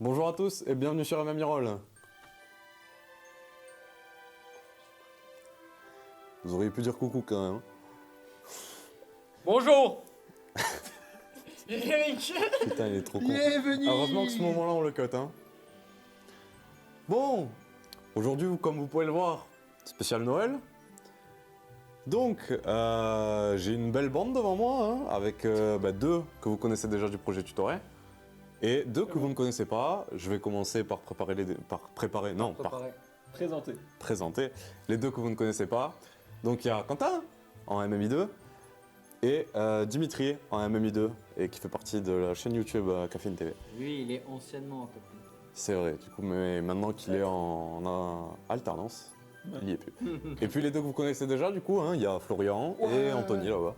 Bonjour à tous et bienvenue sur MMA Roll. Vous auriez pu dire coucou quand même. Bonjour. Eric. Putain, il est trop con. Bienvenue. Heureusement que ce moment-là, on le cut. Hein. Bon, aujourd'hui, comme vous pouvez le voir, spécial Noël. Donc, j'ai une belle bande devant moi, hein, avec deux que vous connaissez déjà du projet Tutoré. Et deux que vous ne connaissez pas. Je vais commencer par présenter les deux que vous ne connaissez pas. Donc, il y a Quentin en MMI2 et Dimitri en MMI2 et qui fait partie de la chaîne YouTube Caféine TV. Lui, il est anciennement en copine. C'est vrai, du coup, mais maintenant qu'il est en alternance, il y est plus. Et puis les deux que vous connaissez déjà, du coup, hein, il y a Florian et Anthony là-bas.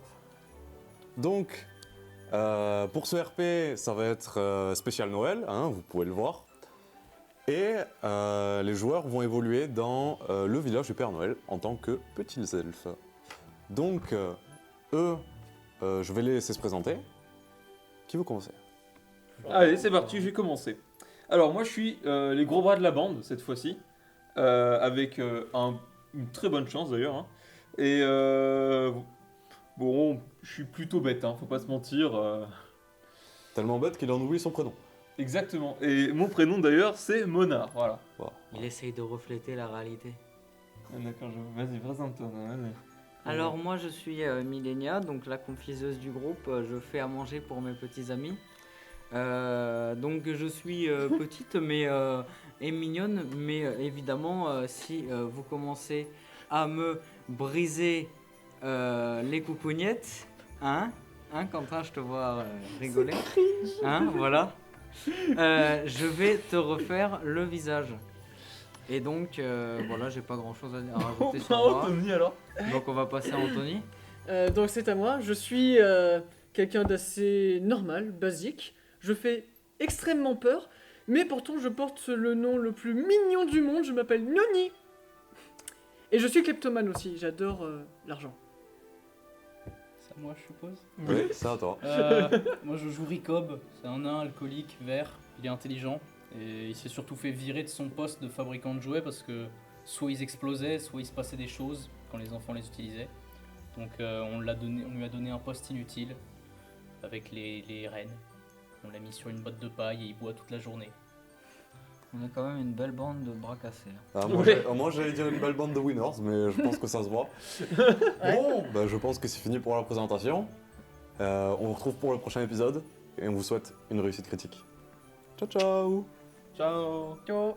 Donc, pour ce RP, ça va être spécial Noël, hein, vous pouvez le voir. Et les joueurs vont évoluer dans le village du Père Noël en tant que petits elfes. Donc, eux, je vais les laisser se présenter. Qui veut commencer? Allez, c'est parti, je vais commencer. Alors, moi, je suis les gros bras de la bande, cette fois-ci. Avec une très bonne chance, d'ailleurs. Hein. Et bon, je suis plutôt bête, hein, faut pas se mentir. Tellement bête qu'il en oublie son prénom. Exactement. Et mon prénom, d'ailleurs, c'est Monard, voilà. Wow. Il essaye de refléter la réalité. Ah, d'accord, vas-y, présente-toi. Vas-y. Alors moi je suis Millenia, donc la confiseuse du groupe, je fais à manger pour mes petits amis. Donc je suis petite mais et mignonne, mais évidemment si vous commencez à me briser les coucougnettes, hein Quentin, je te vois rigoler, hein voilà, je vais te refaire le visage. Et donc voilà, j'ai pas grand chose à rajouter sur moi. Anthony, alors. Donc on va passer à Anthony. Donc c'est à moi, je suis quelqu'un d'assez normal, basique. Je fais extrêmement peur, mais pourtant je porte le nom le plus mignon du monde, je m'appelle Noni. Et je suis kleptomane aussi, j'adore l'argent. C'est à moi, je suppose. Oui, c'est à toi. Moi, je joue Ricob. C'est un nain alcoolique, vert. Il est intelligent. Et il s'est surtout fait virer de son poste de fabricant de jouets parce que soit ils explosaient, soit il se passait des choses quand les enfants les utilisaient. Donc on lui a donné un poste inutile avec les rennes. On l'a mis sur une botte de paille et il boit toute la journée. On a quand même une belle bande de bras cassés. Là. Moi, j'allais dire une belle bande de winners, mais je pense que ça se voit. Bon, je pense que c'est fini pour la présentation. On vous retrouve pour le prochain épisode et on vous souhaite une réussite critique. Ciao, ciao! Ciao. Ciao.